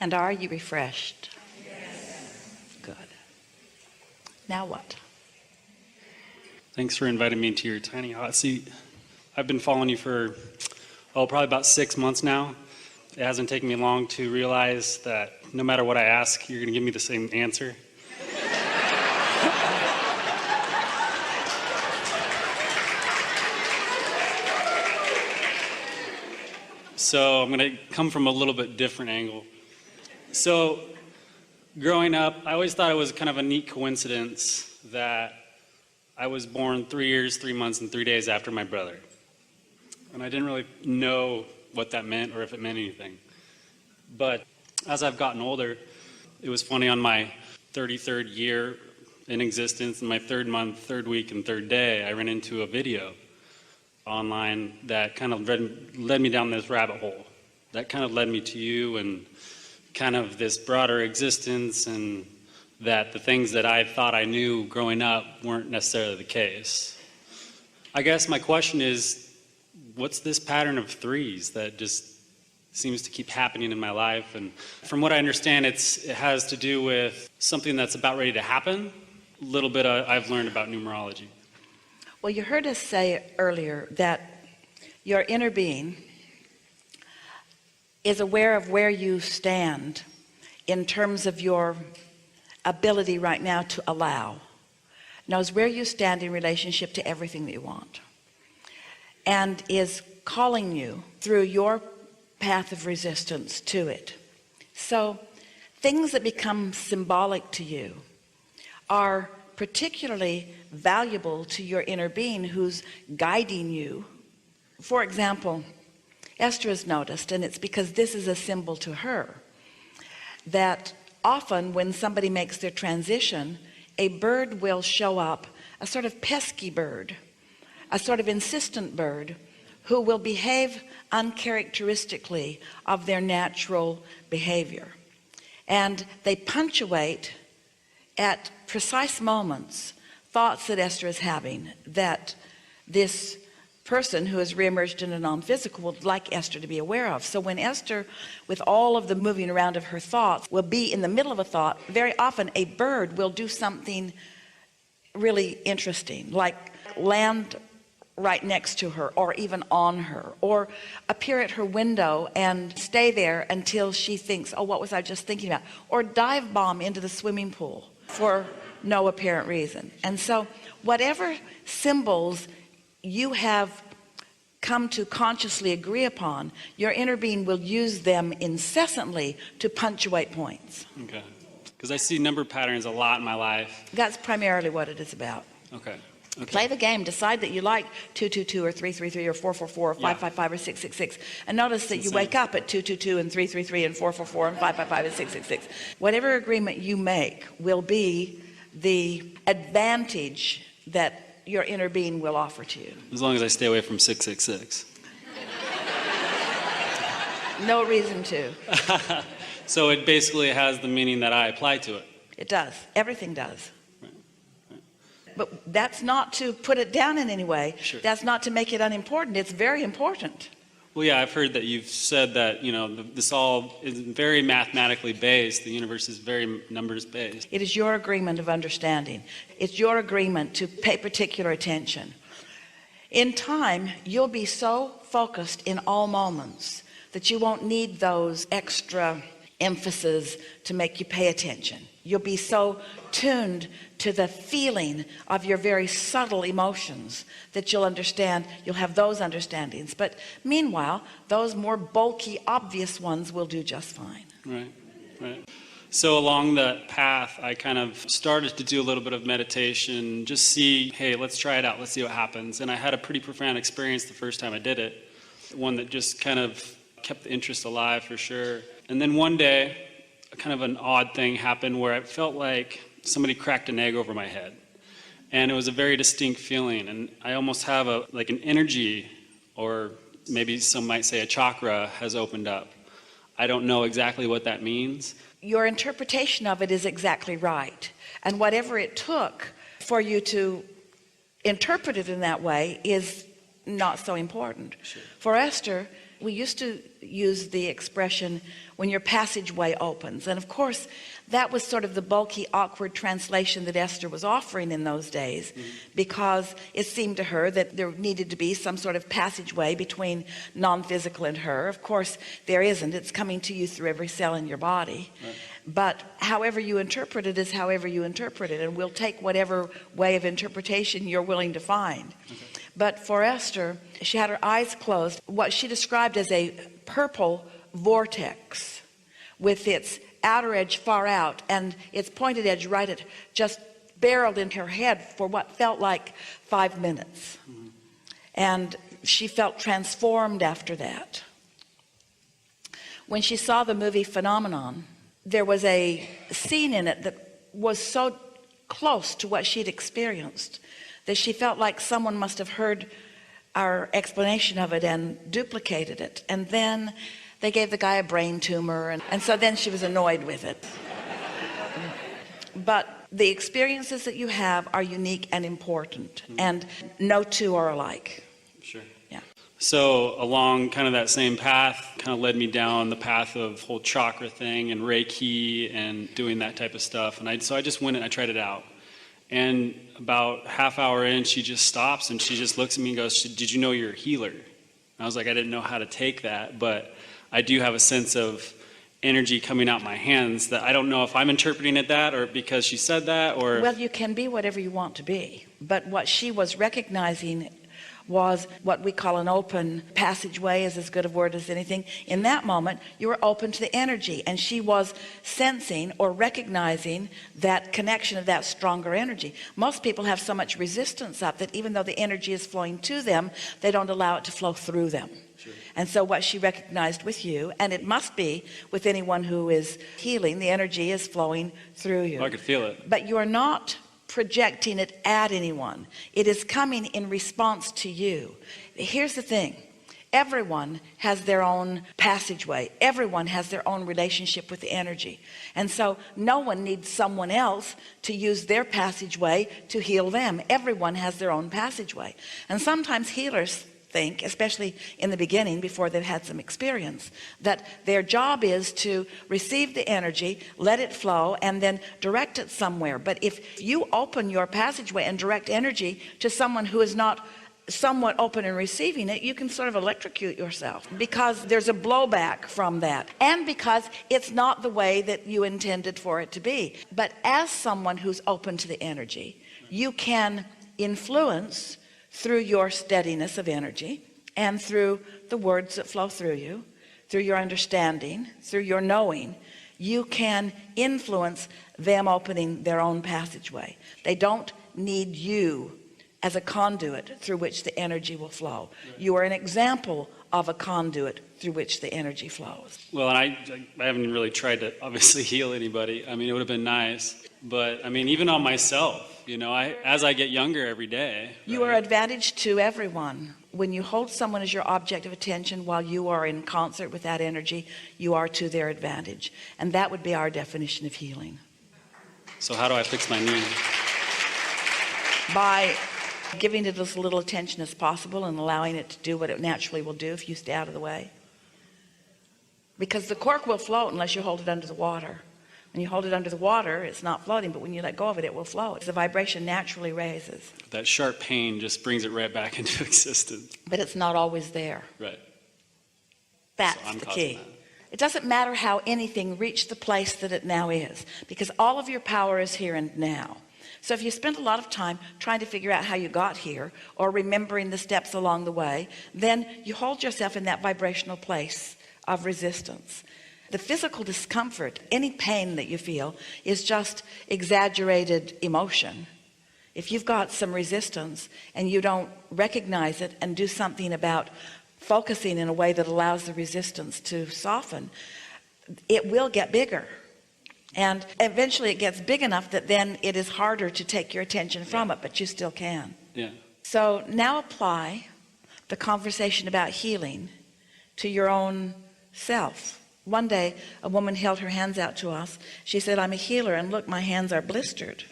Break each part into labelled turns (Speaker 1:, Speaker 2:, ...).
Speaker 1: And are you refreshed? Yes. Good. Now what?
Speaker 2: Thanks for inviting me into your tiny hot seat. I've been following you for, probably about 6 months now. It hasn't taken me long to realize that no matter what I ask, you're going to give me the same answer. So I'm going to come from a little bit different angle. So growing up, I always thought it was kind of a neat coincidence that I was born 3 years, 3 months, and 3 days after my brother. And I didn't really know what that meant or if it meant anything. But as I've gotten older, it was funny, on my 33rd year in existence, in my 3rd month, 3rd week, and 3rd day, I ran into a video online that kind of led me down this rabbit hole. That kind of led me to you and kind of this broader existence, and that the things that I thought I knew growing up weren't necessarily the case. I guess my question is, what's this pattern of threes that just seems to keep happening in my life? And from what I understand, it has to do with something that's about ready to happen. A little bit I've learned about numerology.
Speaker 1: Well, you heard us say earlier that your inner being is aware of where you stand in terms of your ability right now to allow. Knows where you stand in relationship to everything that you want, and is calling you through your path of resistance to it. So things that become symbolic to you are particularly valuable to your inner being who's guiding you. For example, Esther has noticed, and it's because this is a symbol to her, that often when somebody makes their transition, a bird will show up, a sort of pesky bird, a sort of insistent bird, who will behave uncharacteristically of their natural behavior. And they punctuate at precise moments thoughts that Esther is having, that this person who has reemerged in a non-physical would like Esther to be aware of. So when Esther, with all of the moving around of her thoughts, will be in the middle of a thought, very often a bird will do something really interesting, like land right next to her, or even on her, or appear at her window and stay there until she thinks, oh, what was I just thinking about? Or dive bomb into the swimming pool for no apparent reason. And so whatever symbols you have come to consciously agree upon, your inner being will use them incessantly to punctuate points.
Speaker 2: Okay. Because I see number patterns a lot in my life.
Speaker 1: That's primarily what it is about.
Speaker 2: Okay. Okay.
Speaker 1: Play the game, decide that you like 222 or 333 or 444 or 555 or 666, and notice that you wake up at 222 and 333 and 444 and 555 and 666. Whatever agreement you make will be the advantage that your inner being will offer to you.
Speaker 2: As long as I stay away from 666.
Speaker 1: No reason to.
Speaker 2: So it basically has the meaning that I apply to it.
Speaker 1: It does. Everything does. But that's not to put it down in any way.
Speaker 2: Sure.
Speaker 1: That's not to make it unimportant. It's very important.
Speaker 2: Well, yeah, I've heard that you've said that, this all is very mathematically based. The universe is very numbers based.
Speaker 1: It is your agreement of understanding. It's your agreement to pay particular attention. In time, you'll be so focused in all moments that you won't need those extra emphasis to make you pay attention. You'll be so tuned to the feeling of your very subtle emotions that you'll have those understandings. But meanwhile, those more bulky, obvious ones will do just fine.
Speaker 2: Right. So along that path, I kind of started to do a little bit of meditation, just see, hey, let's try it out, let's see what happens. And I had a pretty profound experience the first time I did it, one that just kind of kept the interest alive for sure. And then one day, kind of an odd thing happened where I felt like somebody cracked an egg over my head. And it was a very distinct feeling. And I almost have an energy, or maybe some might say a chakra, has opened up. I don't know exactly what that means.
Speaker 1: Your interpretation of it is exactly right. And whatever it took for you to interpret it in that way is not so important.
Speaker 2: Sure.
Speaker 1: For Esther, we used to use the expression when your passageway opens, and of course that was sort of the bulky, awkward translation that Esther was offering in those days, because it seemed to her that there needed to be some sort of passageway between non-physical and her. Of course there isn't. It's coming to you through every cell in your body.
Speaker 2: Right.
Speaker 1: But however you interpret it is however you interpret it, and we'll take whatever way of interpretation you're willing to find. Okay. But for Esther, she had her eyes closed, what she described as a purple vortex with its outer edge far out and its pointed edge right at, just barreled into her head for what felt like 5 minutes. And she felt transformed after that. When she saw the movie Phenomenon, there was a scene in it that was so close to what she'd experienced that she felt like someone must have heard our explanation of it and duplicated it. And then they gave the guy a brain tumor, and so then she was annoyed with it. But the experiences that you have are unique and important, and no two are alike. Sure. Yeah.
Speaker 2: So along kind of that same path kind of led me down the path of whole chakra thing and Reiki and doing that type of stuff. And so I just went and I tried it out. And about half hour in, she just stops and she just looks at me and goes, "Did you know you're a healer?" And I was like, I didn't know how to take that, but I do have a sense of energy coming out my hands that I don't know if I'm interpreting it that or because she said that or...
Speaker 1: Well, you can be whatever you want to be. But what she was recognizing was what we call an open passageway, is as good a word as anything. In that moment, you were open to the energy, and she was sensing or recognizing that connection of that stronger energy. Most people have so much resistance up that even though the energy is flowing to them, they don't allow it to flow through them. Sure. And so what she recognized with you, and it must be with anyone who is healing, the energy is flowing through you.
Speaker 2: Oh, I could feel it.
Speaker 1: But you are not projecting it at anyone. It is coming in response to you. Here's the thing. Everyone has their own passageway. Everyone has their own relationship with the energy. And so no one needs someone else to use their passageway to heal them. Everyone has their own passageway. And sometimes healers think, especially in the beginning before they've had some experience, that their job is to receive the energy, let it flow, and then direct it somewhere. But if you open your passageway and direct energy to someone who is not somewhat open in receiving it, you can sort of electrocute yourself, because there's a blowback from that, and because it's not the way that you intended for it to be. But as someone who's open to the energy, you can influence through your steadiness of energy and through the words that flow through you, through your understanding, through your knowing. You can influence them opening their own passageway. They don't need you as a conduit through which the energy will flow. You are an example of a conduit through which the energy flows.
Speaker 2: Well, and I haven't really tried to obviously heal anybody. I mean, it would have been nice, but I mean, even on myself, you know, as I get younger every day.
Speaker 1: You are advantage to everyone. When you hold someone as your object of attention while you are in concert with that energy, you are to their advantage. And that would be our definition of healing.
Speaker 2: So how do I fix my knee?
Speaker 1: By giving it as little attention as possible and allowing it to do what it naturally will do if you stay out of the way. Because the cork will float unless you hold it under the water. When you hold it under the water, it's not floating, but when you let go of it, it will float. The vibration naturally raises.
Speaker 2: That sharp pain just brings it right back into existence.
Speaker 1: But it's not always there.
Speaker 2: Right.
Speaker 1: That's the key. It doesn't matter how anything reached the place that it now is, because all of your power is here and now. So if you spend a lot of time trying to figure out how you got here or remembering the steps along the way, then you hold yourself in that vibrational place of resistance. The physical discomfort, any pain that you feel, is just exaggerated emotion. If you've got some resistance and you don't recognize it and do something about focusing in a way that allows the resistance to soften, it will get bigger. And eventually it gets big enough that then it is harder to take your attention from it, but you still can.
Speaker 2: Yeah.
Speaker 1: So now apply the conversation about healing to your own self. One day a woman held her hands out to us. She said, "I'm a healer, and look, my hands are blistered.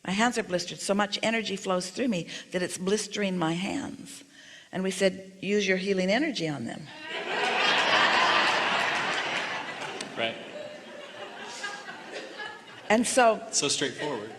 Speaker 1: My hands are blistered. So much energy flows through me that it's blistering my hands." And we said, use your healing energy on them.
Speaker 2: Right.
Speaker 1: And so
Speaker 2: straightforward.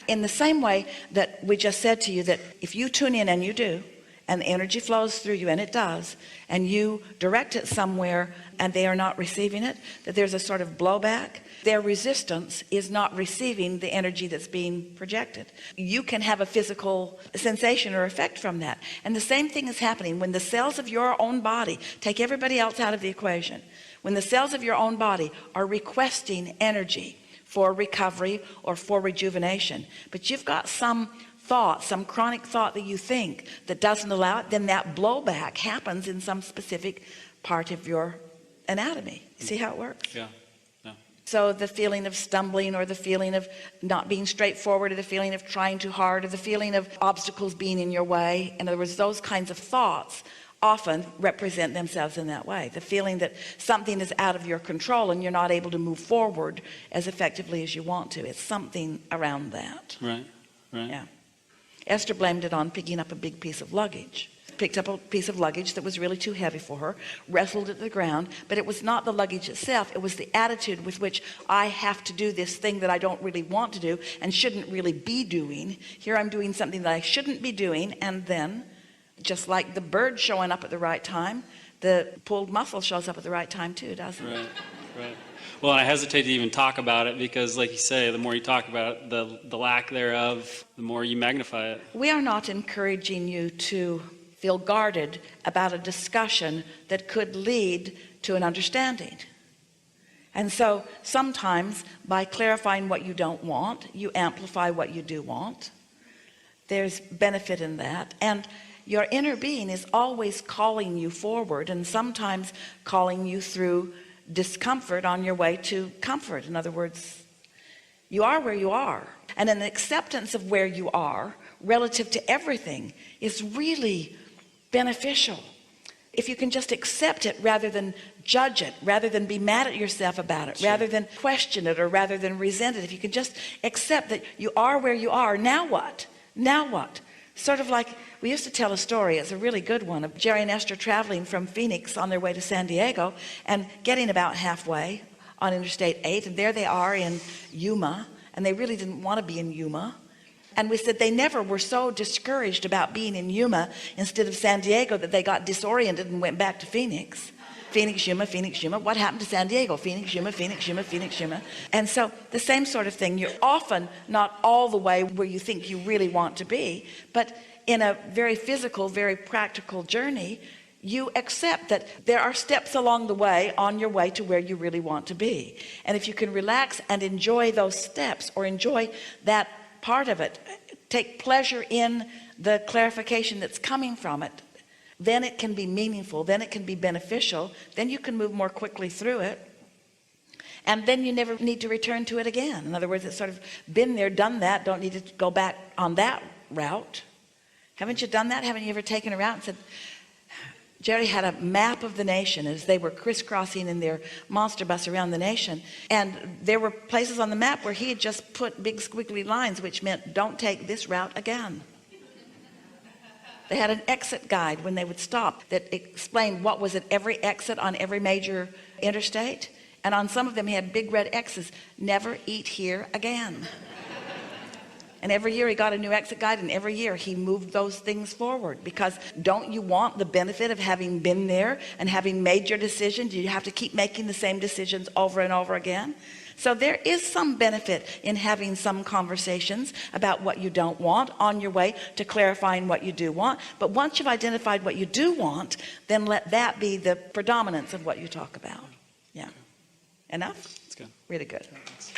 Speaker 1: in the same way that we just said to you that if you tune in, and you do, and the energy flows through you, and it does, and you direct it somewhere and they are not receiving it, that there's a sort of blowback. Their resistance is not receiving the energy that's being projected. You can have a physical sensation or effect from that. And the same thing is happening when the cells of your own body, take everybody else out of the equation, when the cells of your own body are requesting energy for recovery or for rejuvenation, but you've got some thought, some chronic thought that you think that doesn't allow it, then that blowback happens in some specific part of your anatomy. See how it works?
Speaker 2: Yeah. Yeah.
Speaker 1: So the feeling of stumbling, or the feeling of not being straightforward, or the feeling of trying too hard, or the feeling of obstacles being in your way, in other words, those kinds of thoughts often represent themselves in that way. The feeling that something is out of your control and you're not able to move forward as effectively as you want to. It's something around that.
Speaker 2: Right. Right.
Speaker 1: Yeah. Esther blamed it on picking up a big piece of luggage. Picked up a piece of luggage that was really too heavy for her, wrestled it to the ground, but it was not the luggage itself. It was the attitude with which I have to do this thing that I don't really want to do and shouldn't really be doing. Here I'm doing something that I shouldn't be doing, and then just like the bird showing up at the right time, the pulled muscle shows up at the right time too, doesn't it?
Speaker 2: Right. Right. Well, I hesitate to even talk about it because, like you say, the more you talk about it, the lack thereof, the more you magnify it.
Speaker 1: We are not encouraging you to feel guarded about a discussion that could lead to an understanding. And so sometimes by clarifying what you don't want, you amplify what you do want. There's benefit in that. And your inner being is always calling you forward, and sometimes calling you through discomfort on your way to comfort. In other words, you are where you are, and an acceptance of where you are relative to everything is really beneficial. If you can just accept it rather than judge it, rather than be mad at yourself about it, rather than question it, or rather than resent it, if you can just accept that you are where you are, now what? Now what? Sort of like, we used to tell a story, it's a really good one, of Jerry and Esther traveling from Phoenix on their way to San Diego and getting about halfway on Interstate 8, and there they are in Yuma, and they really didn't want to be in Yuma. And we said they never were so discouraged about being in Yuma instead of San Diego that they got disoriented and went back to Phoenix. Phoenix, Yuma, Phoenix, Yuma. What happened to San Diego? Phoenix, Yuma, Phoenix, Yuma, Phoenix, Yuma. And so the same sort of thing. You're often not all the way where you think you really want to be, but in a very physical, very practical journey, you accept that there are steps along the way on your way to where you really want to be. And if you can relax and enjoy those steps, or enjoy that part of it, take pleasure in the clarification that's coming from it, then it can be meaningful, then it can be beneficial, then you can move more quickly through it, and then you never need to return to it again. In other words, it's sort of been there, done that, don't need to go back on that route. Haven't you done that? Haven't you ever taken a route and said, Jerry had a map of the nation as they were crisscrossing in their monster bus around the nation, and there were places on the map where he had just put big squiggly lines, which meant don't take this route again. They had an exit guide when they would stop that explained what was at every exit on every major interstate, and on some of them he had big red X's, never eat here again. And every year he got a new exit guide, and every year he moved those things forward, because don't you want the benefit of having been there and having made your decision? Do you have to keep making the same decisions over and over again? So there is some benefit in having some conversations about what you don't want on your way to clarifying what you do want. But once you've identified what you do want, then let that be the predominance of what you talk about. Yeah. Enough?
Speaker 2: That's good.
Speaker 1: Really good.
Speaker 2: Thanks.